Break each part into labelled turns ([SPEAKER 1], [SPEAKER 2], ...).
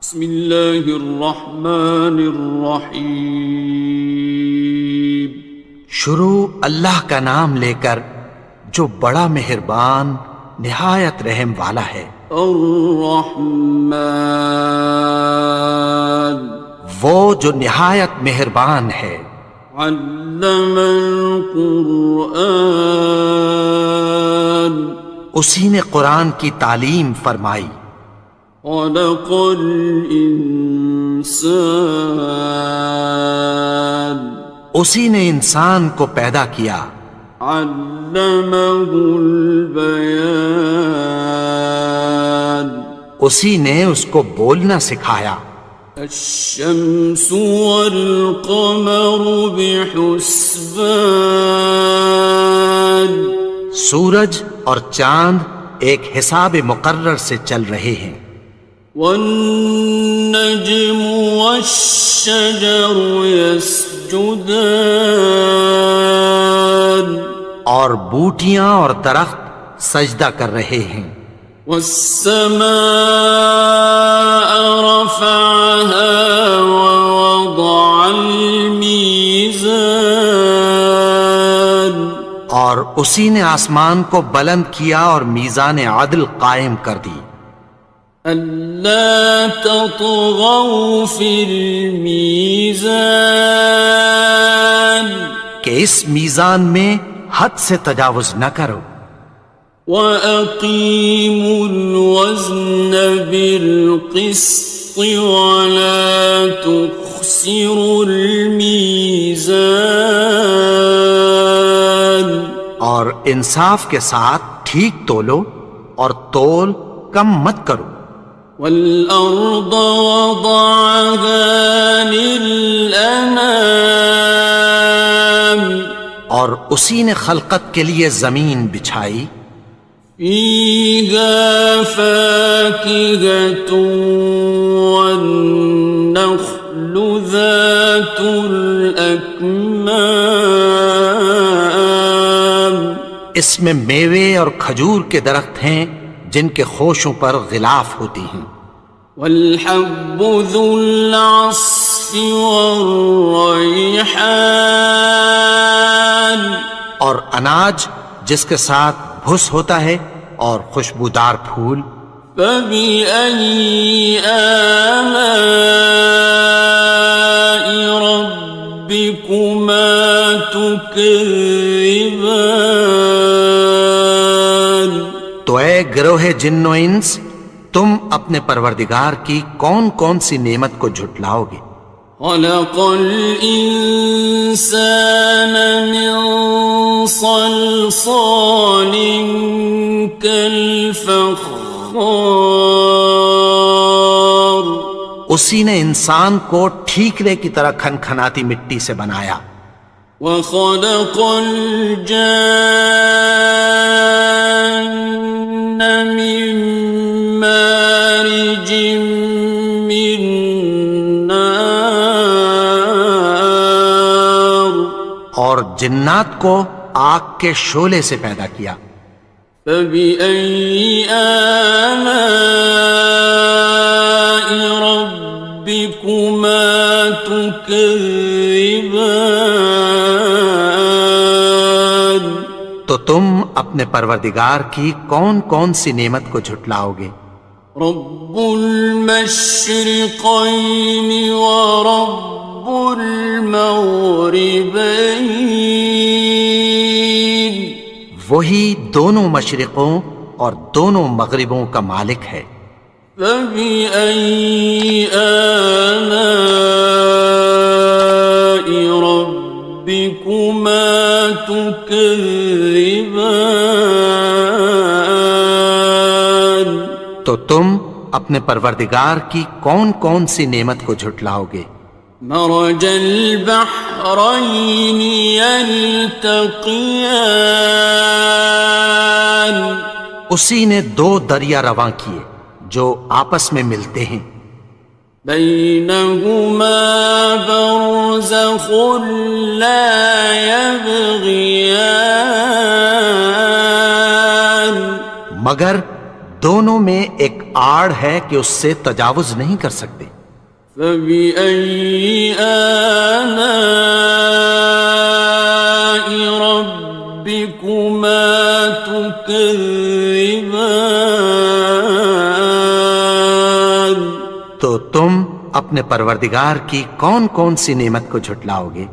[SPEAKER 1] بسم اللہ الرحمن الرحیم۔
[SPEAKER 2] شروع اللہ کا نام لے کر جو بڑا مہربان نہایت رحم والا ہے۔
[SPEAKER 1] الرحمن،
[SPEAKER 2] وہ جو نہایت مہربان ہے۔
[SPEAKER 1] علم القرآن،
[SPEAKER 2] اسی نے قرآن کی تعلیم فرمائی۔
[SPEAKER 1] خلق الانسان،
[SPEAKER 2] اسی نے انسان کو پیدا کیا۔
[SPEAKER 1] علمہ البیان،
[SPEAKER 2] اسی نے اس کو بولنا سکھایا۔
[SPEAKER 1] الشمس والقمر بحسبان،
[SPEAKER 2] سورج اور چاند ایک حساب مقرر سے چل رہے ہیں۔
[SPEAKER 1] والنجم والشجر يسجدان،
[SPEAKER 2] اور بوٹیاں اور درخت سجدہ کر رہے ہیں۔
[SPEAKER 1] والسماء رفعها ووضع الميزان،
[SPEAKER 2] اور اسی نے آسمان کو بلند کیا اور میزان عدل قائم کر دی۔
[SPEAKER 1] ألا تطغوا في الميزان،
[SPEAKER 2] کہ اس میزان میں حد سے تجاوز نہ کرو۔
[SPEAKER 1] وَأَقِيمُوا الْوَزْنَ بِالْقِسْطِ وَلَا تُخْسِرُوا الْمِيزَانَ،
[SPEAKER 2] اور انصاف کے ساتھ ٹھیک تولو اور تول کم مت کرو۔
[SPEAKER 1] وَالْأَرْضَ وَضَعَهَا لِلْأَنَامِ،
[SPEAKER 2] اور اسی نے خلقت کے لیے زمین بچھائی۔
[SPEAKER 1] فِيهَا فَاكِهَةٌ وَالنَّخْلُ ذَاتُ الْأَكْمَامِ،
[SPEAKER 2] اس میں میوے اور کھجور کے درخت ہیں جن کے خوشوں پر غلاف ہوتی ہیں۔
[SPEAKER 1] وَالْحَبُّ ذُو الْعَصْفِ وَالرَّيْحَانِ،
[SPEAKER 2] اور اناج جس کے ساتھ بھس ہوتا ہے اور خوشبودار پھول۔
[SPEAKER 1] فَبِأَيِّ آلَاءِ رَبِّكُمَا تُكَذِّبَانِ،
[SPEAKER 2] تو اے گروہ جن و انس، تم اپنے پروردگار کی کون کون سی نعمت کو جھٹلاؤ گے؟
[SPEAKER 1] خَلَقَ الْإِنسَانَ مِنْ صَلْصَالٍ كَالْفَخَّارِ،
[SPEAKER 2] اسی نے انسان کو ٹھیکرے کی طرح کھنکھناتی مٹی سے بنایا۔
[SPEAKER 1] وَخَلَقَ الْجَانَّ مِن مَّارِجٍ مِّن نَّارٍ،
[SPEAKER 2] اور جنات کو آگ کے شعلے سے پیدا کیا۔
[SPEAKER 1] فَبِأَيِّ آلَاءِ رَبِّكُمَا تُكَذِّبَانِ،
[SPEAKER 2] تو تم اپنے پروردگار کی کون کون سی نعمت کو جھٹلاؤ گے؟
[SPEAKER 1] رب المشرقین ورب المغربین،
[SPEAKER 2] وہی دونوں مشرقوں اور دونوں مغربوں کا مالک ہے۔
[SPEAKER 1] فَبِأَيِّ آلَاءِ رَبِّكُمَا تُكَذِّبَانِ،
[SPEAKER 2] تو تم اپنے پروردگار کی کون کون سی نعمت کو جھٹلاؤ گے؟
[SPEAKER 1] مرج البحرین یلتقیان،
[SPEAKER 2] اسی نے دو دریا رواں کیے جو آپس میں ملتے ہیں۔
[SPEAKER 1] بینہما برزخ لا یبغیان،
[SPEAKER 2] مگر دونوں میں ایک آڑ ہے کہ اس سے تجاوز نہیں کر سکتے۔
[SPEAKER 1] فبأي آلاء ربكما تكذبان؟
[SPEAKER 2] تو تم اپنے پروردگار کی کون کون سی نعمت کو جھٹلاؤ گے؟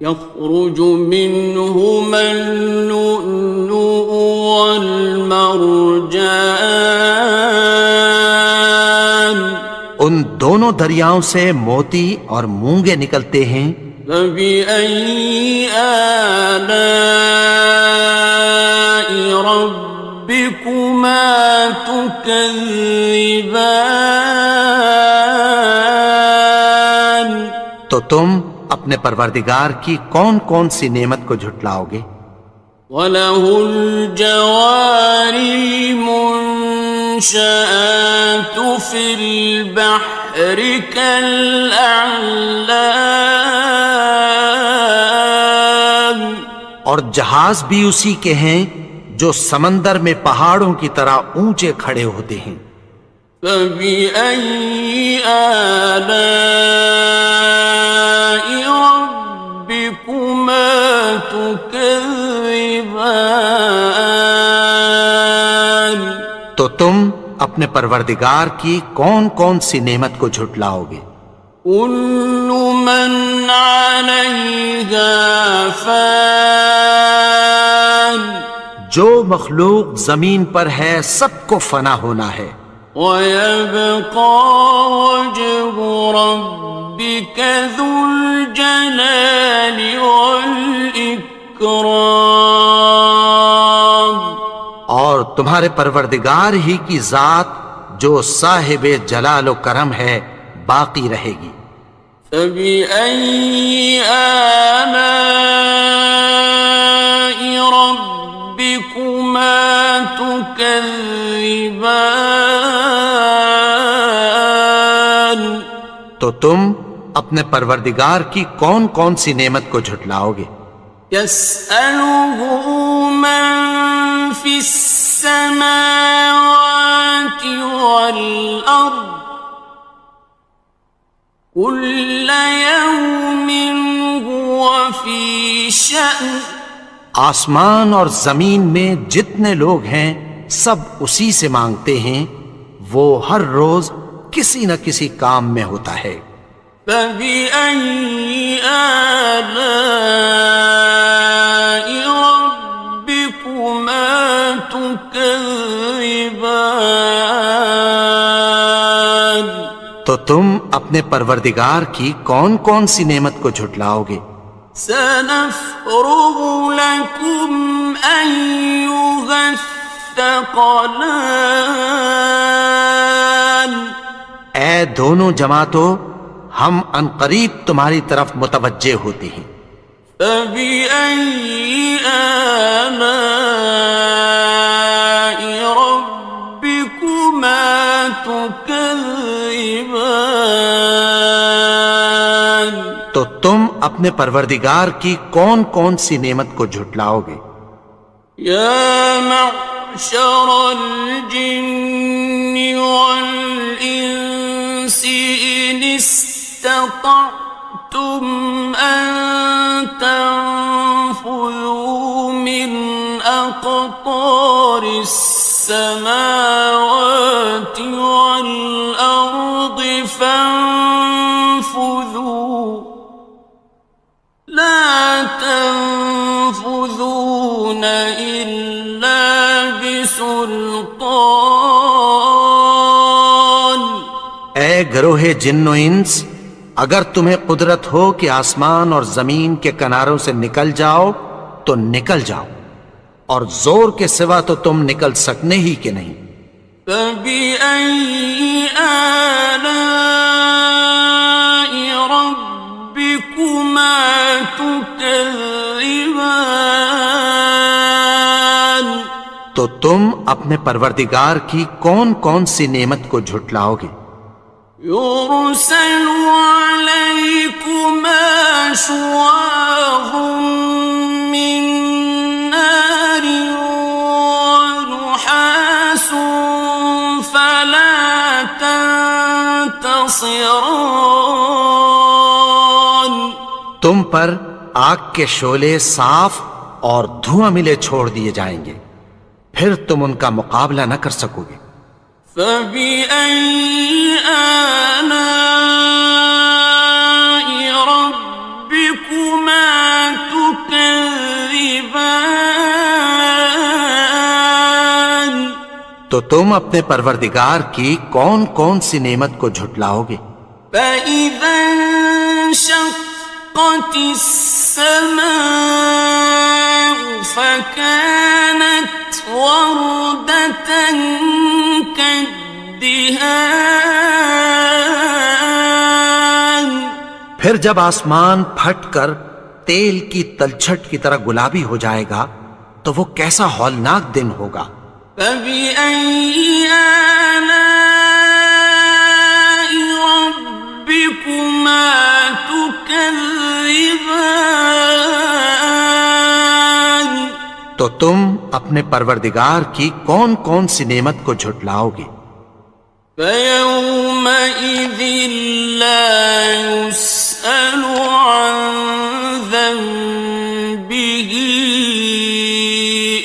[SPEAKER 1] يخرج منهما اللؤلؤ والمرجان،
[SPEAKER 2] ان دونوں دریاؤں سے موتی اور مونگے نکلتے ہیں۔
[SPEAKER 1] فبأي آلاء ربكما تكذبان؟
[SPEAKER 2] تو تم اپنے پروردگار کی کون کون سی نعمت کو جھٹلاؤ گے؟
[SPEAKER 1] وَلَهُ الْجَوَارِ الْمُنشَآتُ فِي الْبَحْرِ كَالْأَعْلَامِ،
[SPEAKER 2] اور جہاز بھی اسی کے ہیں جو سمندر میں پہاڑوں کی طرح اونچے کھڑے ہوتے ہیں۔
[SPEAKER 1] فَبِأَيِّ آلَاءِ رَبِّكُمَا تُكَذِّبَانِ؟
[SPEAKER 2] تو تم اپنے پروردگار کی کون کون سی نعمت کو جھٹلاؤ گے؟
[SPEAKER 1] كُلُّ مَنْ عَلَيْهَا فَانٍ،
[SPEAKER 2] جو مخلوق زمین پر ہے سب کو فنا ہونا ہے۔
[SPEAKER 1] وَيَبْقَى وَجْهُ رَبِّكَ ذُو الْجَلَالِ وَالْإِكْرَامِ،
[SPEAKER 2] اور تمہارے پروردگار ہی کی ذات جو صاحب جلال و کرم ہے باقی رہے گی۔
[SPEAKER 1] فَبِأَيِّ آلَاءِ رَبِّكُمَا تُكَذِّبَانِ؟
[SPEAKER 2] تو تم اپنے پروردگار کی کون کون سی نعمت کو جھٹلاؤ گے؟
[SPEAKER 1] يَسْأَلُهُ مَن فِي السَّمَاوَاتِ وَالْأَرْضِ كُلَّ يَوْمٍ هُوَ فِي شَأْنٍ،
[SPEAKER 2] آسمان اور زمین میں جتنے لوگ ہیں سب اسی سے مانگتے ہیں، وہ ہر روز کسی نہ کسی کام میں ہوتا ہے۔
[SPEAKER 1] فَبِأَيِّ آلَاءِ رَبِّكُمَا تُكَذِّبَانِ؟
[SPEAKER 2] تو تم اپنے پروردگار کی کون کون سی نعمت کو جھٹلاؤ گے؟
[SPEAKER 1] سَنَفْرُغُ لَكُمْ أَيُّهَ الثَّقَلَانِ،
[SPEAKER 2] اے دونوں جماعتوں، ہم عنقریب تمہاری طرف متوجہ ہوتے ہیں۔
[SPEAKER 1] فَبِأَيِّ آلَاءِ رَبِّكُمَا تُكَذِّبَانِ؟
[SPEAKER 2] تو تم اپنے پروردگار کی کون کون سی نعمت کو جھٹلاؤ گے؟
[SPEAKER 1] يَا مَعْشَرَ الْجِنِّ وَالْإِنسِ إِنِ اسْتَطَعْتُمْ أَن تَنفُذُوا مِنْ أَقْطَارِ السَّمَاوَاتِ وَالْأَرْضِ فَانفُذُوا، لَا تَنفُذُونَ إِلَّا بِسُلْطَانٍ۔
[SPEAKER 2] اے گروہ جن و انس، اگر تمہیں قدرت ہو کہ آسمان اور زمین کے کناروں سے نکل جاؤ تو نکل جاؤ، اور زور کے سوا تو تم نکل سکنے ہی کہ نہیں۔
[SPEAKER 1] فَبِأَيِّ آلَاءِ رَبِّكُمَا تُكَذِّبَانِ؟
[SPEAKER 2] تو تم اپنے پروردگار کی کون کون سی نعمت کو جھٹلاؤ گے؟
[SPEAKER 1] يُرْسَلُ عَلَيْكُمَا شُوَاظٌ مِّن نَّارٍ وَنُحَاسٌ خاصران.
[SPEAKER 2] تم پر آگ کے شعلے صاف اور دھواں ملے چھوڑ دیے جائیں گے، پھر تم ان کا مقابلہ نہ کر سکو گے۔
[SPEAKER 1] فبأي آلاء ربكما تكذبان.
[SPEAKER 2] تو تم اپنے پروردگار کی کون کون سی نعمت کو جھٹلاؤ گے؟
[SPEAKER 1] فإذا انشقت السماء فكانت وردة كالدهان.
[SPEAKER 2] پھر جب آسمان پھٹ کر تیل کی تلچھٹ کی طرح گلابی ہو جائے گا تو وہ کیسا ہولناک دن ہوگا۔
[SPEAKER 1] فبأي آلاء ربكما تكذبان.
[SPEAKER 2] تو تم اپنے پروردگار کی کون کون سی نعمت کو جھٹلاؤ گے؟
[SPEAKER 1] فيومئذ لا يسأل عن ذنبه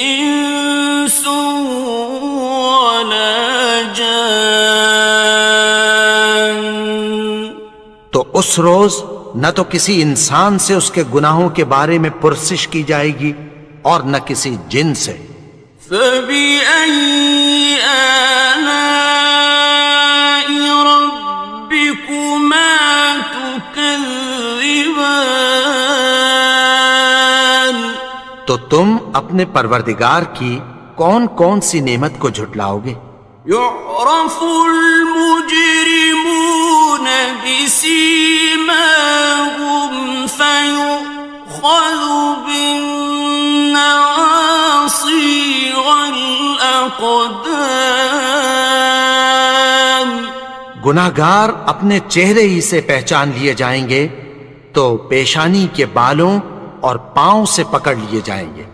[SPEAKER 1] إنس ولا جان.
[SPEAKER 2] تو اس روز نہ تو کسی انسان سے اس کے گناہوں کے بارے میں پرسش کی جائے گی اور نہ کسی جن سے۔
[SPEAKER 1] فبأي آلاء ربكما تكذبان.
[SPEAKER 2] تو تم اپنے پروردگار کی کون کون سی نعمت کو جھٹلاؤ گے؟
[SPEAKER 1] يعرف المجرمون بسيماهم فيؤخذ بالنواصي والأقدام.
[SPEAKER 2] گناہگار اپنے چہرے ہی سے پہچان لیے جائیں گے تو پیشانی کے بالوں اور پاؤں سے پکڑ لیے جائیں گے۔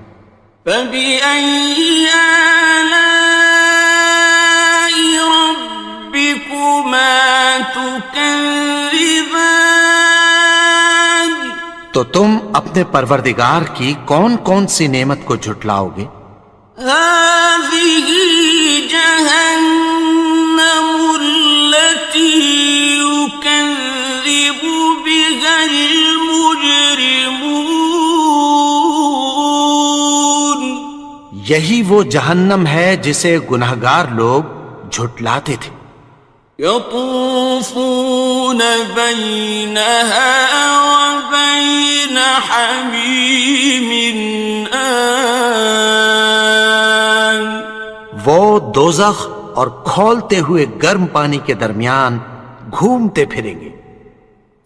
[SPEAKER 1] فبأي آلاء ربكما تكذبان.
[SPEAKER 2] تو تم اپنے پروردگار کی کون کون سی نعمت کو جھٹلاؤ گے؟
[SPEAKER 1] هذه جهنم التي يكذب بها المجرمون.
[SPEAKER 2] یہی وہ جہنم ہے جسے گناہگار لوگ جھٹلاتے تھے۔
[SPEAKER 1] يطوفون بينها وبين حميم آن.
[SPEAKER 2] وہ دوزخ اور کھولتے ہوئے گرم پانی کے درمیان گھومتے پھریں گے۔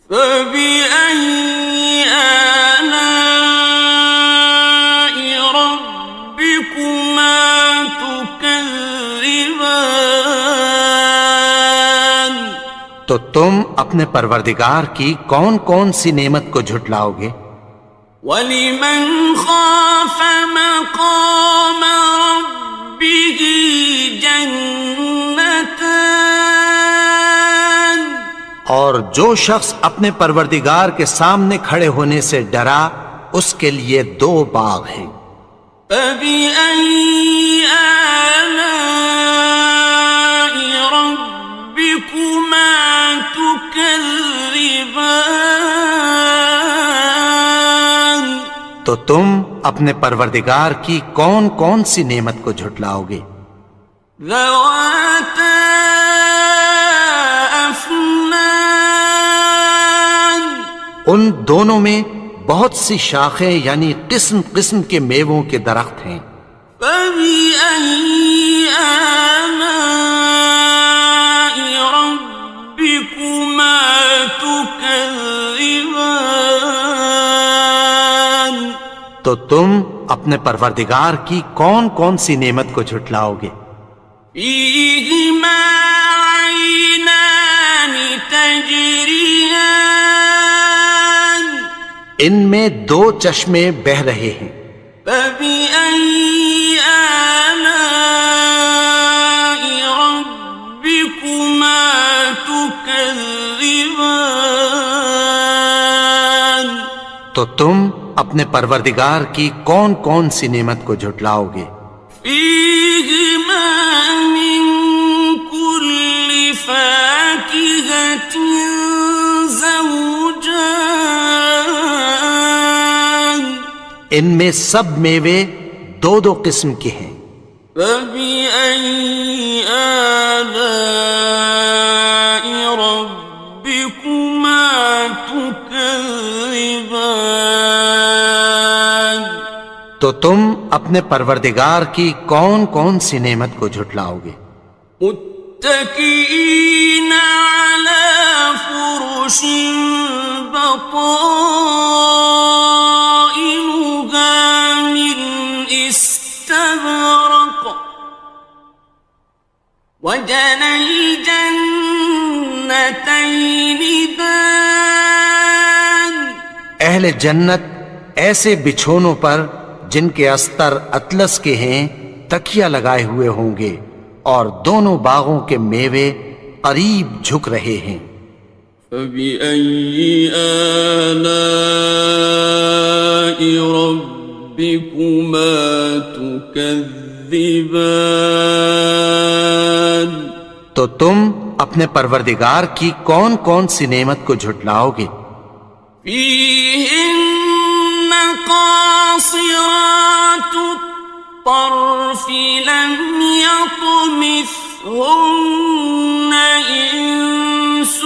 [SPEAKER 1] فبأي آلاء ربكما تكذبان.
[SPEAKER 2] تو تم اپنے پروردگار کی کون کون سی نعمت کو جھٹلاؤ گے؟
[SPEAKER 1] وَلِمَنْ خَافَ مَقَامَ رَبِّهِ جَنَّتَانِ.
[SPEAKER 2] اور جو شخص اپنے پروردگار کے سامنے کھڑے ہونے سے ڈرا اس کے لیے دو باغ ہیں۔
[SPEAKER 1] فَبِأَيِّ آلَاءِ رَبِّكُمَا تُكَذِّبَانِ.
[SPEAKER 2] تو تم اپنے پروردگار کی کون کون سی نعمت کو جھٹلاؤ گے؟
[SPEAKER 1] ذَوَاتَا أَفْنَانٍ.
[SPEAKER 2] ان دونوں میں بہت سی شاخیں یعنی قسم قسم کے میووں کے درخت ہیں۔
[SPEAKER 1] فَبِأَيِّ آلَاءِ رَبِّكُمَا تُكَذِّبَانِ.
[SPEAKER 2] تو تم اپنے پروردگار کی کون کون سی نعمت کو جھٹلاؤ گے؟
[SPEAKER 1] فِيهِمَا عَيْنَانِ تَجْرِيَانِ.
[SPEAKER 2] ان میں دو چشمے بہہ رہے ہیں۔
[SPEAKER 1] فَبِأَيِّ آلَاءِ رَبِّكُمَا تُكَذِّبَانِ. تكذبان
[SPEAKER 2] تو تم اپنے پروردگار کی کون کون سی نعمت کو جھٹلاؤ گے؟
[SPEAKER 1] فيهما من كل فاكهة زوجان
[SPEAKER 2] ان میں سب میوے دو دو قسم کے ہیں۔
[SPEAKER 1] فبأي آلاء ربكما تكذبان
[SPEAKER 2] تو تم اپنے پروردگار کی کون کون سی نعمت کو جھٹلاؤ گے؟
[SPEAKER 1] متكئين على فرش بطائنها من استبرق وجنى الجنتين دان
[SPEAKER 2] اہل جنت ایسے بچھونوں پر جن کے استر اطلس کے ہیں تکیہ لگائے ہوئے ہوں گے اور دونوں باغوں کے میوے قریب جھک رہے ہیں۔
[SPEAKER 1] فبأي آلاء ربكما تكذبان
[SPEAKER 2] تو تم اپنے پروردگار کی کون کون سی نعمت کو جھٹلاؤ گے؟
[SPEAKER 1] فيهن قاصرات الطرف لم يطمثهن إنس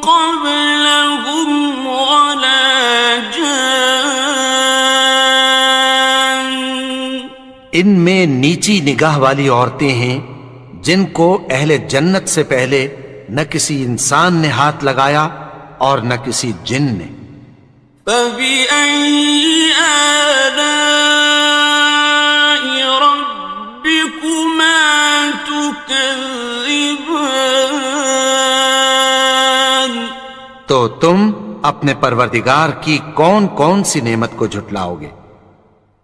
[SPEAKER 1] قبلهم ولا جان
[SPEAKER 2] ان میں نیچی نگاہ والی عورتیں ہیں جن کو اہل جنت سے پہلے نہ کسی انسان نے ہاتھ لگایا اور نہ کسی جن نے۔
[SPEAKER 1] فبأي آلاء ربكما تكذبان
[SPEAKER 2] تو تم اپنے پروردگار کی کون کون سی نعمت کو جھٹلاؤ گے؟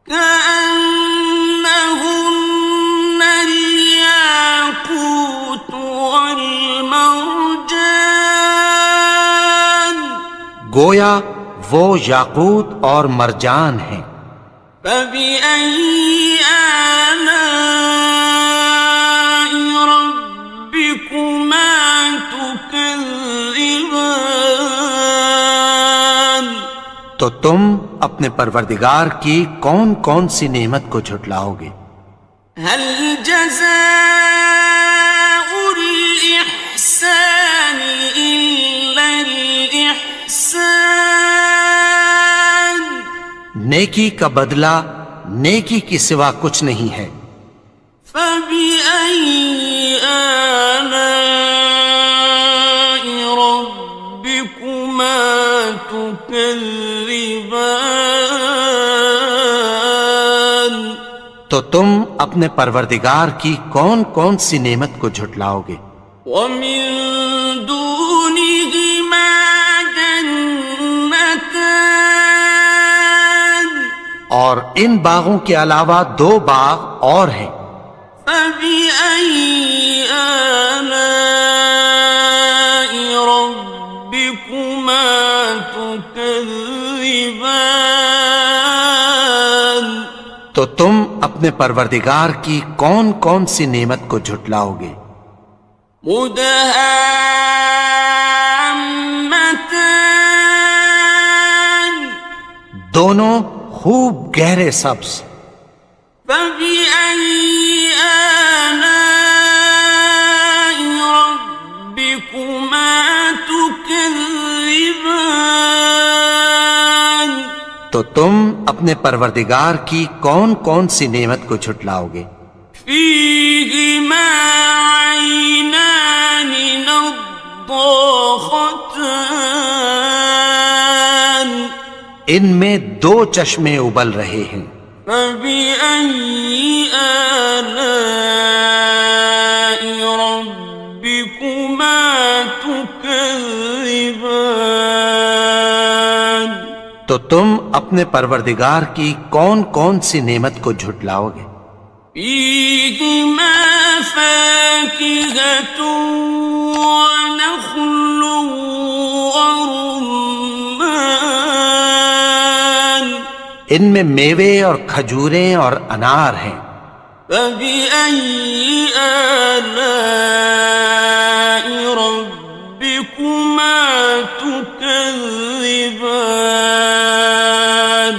[SPEAKER 1] كأنهن الياقوت والمرجان
[SPEAKER 2] گویا وہ یاقوت اور مرجان ہیں۔
[SPEAKER 1] فبأي آلاء ربكما تكذبان
[SPEAKER 2] تو تم اپنے پروردگار کی کون کون سی نعمت کو جھٹلاؤ گے؟
[SPEAKER 1] هل جزاء الإحسان إلا الإحسان
[SPEAKER 2] نیکی کا بدلہ نیکی کی سوا کچھ نہیں ہے۔
[SPEAKER 1] فبأي آلاء ربكما تكذبان
[SPEAKER 2] تو تم اپنے پروردگار کی کون کون سی نعمت کو جھٹلاؤ گے؟
[SPEAKER 1] ومن دونهما جنتان
[SPEAKER 2] اور ان باغوں کے علاوہ دو باغ اور ہیں۔
[SPEAKER 1] فبأي آلاء ربكما تكذبان
[SPEAKER 2] تو تم اپنے پروردگار کی کون کون سی نعمت کو جھٹلاؤ گے؟
[SPEAKER 1] مدهامتان
[SPEAKER 2] دونوں خوب گہرے سبز۔
[SPEAKER 1] فبأي آلاء ربكما تكذبان
[SPEAKER 2] تو تم اپنے پروردگار کی کون کون سی نعمت کو جھٹلاؤ گے؟
[SPEAKER 1] فيهما عينان نضاختان
[SPEAKER 2] ان میں دو چشمے ابل رہے ہیں۔
[SPEAKER 1] فبأي آلاء ربكما تكذبان
[SPEAKER 2] تو تم اپنے پروردگار کی کون کون سی نعمت کو جھٹلاؤ گے؟
[SPEAKER 1] فيهما فاكهة ونخل ورمان
[SPEAKER 2] ان میں میوے اور کھجوریں اور انار ہیں.
[SPEAKER 1] فبأي آلاء ربكما تكذبان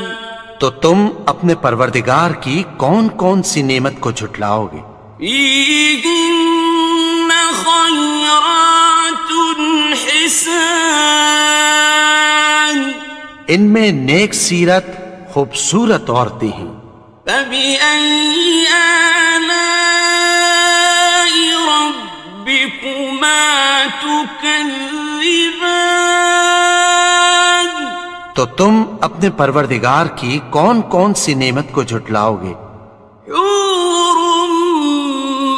[SPEAKER 2] تو تم اپنے پروردگار کی کون کون سی نعمت کو جھٹلاؤ گے؟
[SPEAKER 1] فيهن خيرات حسان
[SPEAKER 2] ان میں نیک سیرت خوبصورت عورتیں ہیں.
[SPEAKER 1] فبأي آلاء ربكما تكذبان
[SPEAKER 2] تو تم اپنے پروردگار کی کون کون سی نعمت کو جھٹلاؤ گے؟
[SPEAKER 1] حور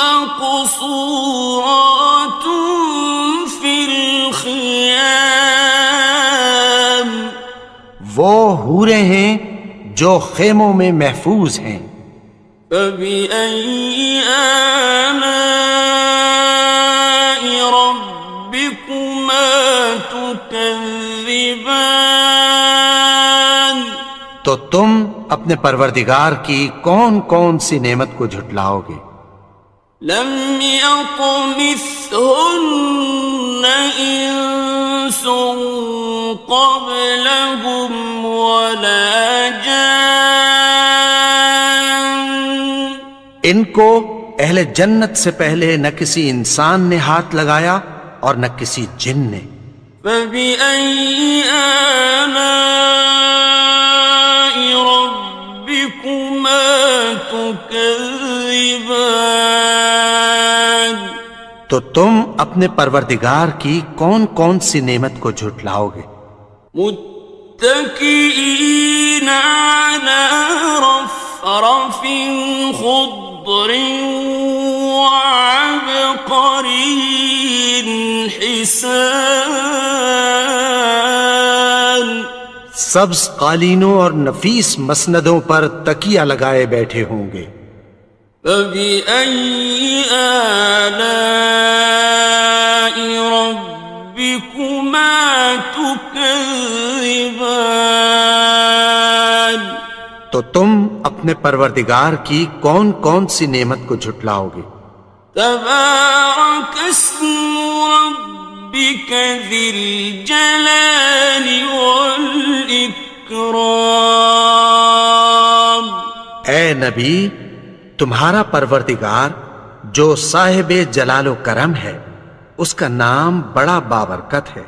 [SPEAKER 1] مقصورات في الخيام
[SPEAKER 2] وہ حوریں ہیں جو خیموں میں محفوظ ہیں.
[SPEAKER 1] فبأي آلاء ربكما تكذبان
[SPEAKER 2] تو تم اپنے پروردگار کی کون کون سی نعمت کو جھٹلاؤ گے؟
[SPEAKER 1] لم يطمثهن إنس قبلهم ولا جان
[SPEAKER 2] ان کو اہل جنت سے پہلے نہ کسی انسان نے ہاتھ لگایا اور نہ کسی جن نے.
[SPEAKER 1] فبأي آلاء ربكما تكذبان
[SPEAKER 2] تو تم اپنے پروردگار کی کون کون سی نعمت کو جھٹلاؤ گے؟
[SPEAKER 1] متكئين على رفرف خضر وعبقري حسان
[SPEAKER 2] سبز قالینوں اور نفیس مسندوں پر تکیہ لگائے بیٹھے ہوں گے.
[SPEAKER 1] فبأي آلاء ربكما تكذبان
[SPEAKER 2] تو تم اپنے پروردگار کی کون کون سی نعمت کو جھٹلاؤ گے؟
[SPEAKER 1] تبارك اسم ربك ذي الجلال والإكرام
[SPEAKER 2] اے نبی، تمہارا پروردگار جو صاحب جلال و کرم ہے، اس کا نام بڑا بابرکت ہے.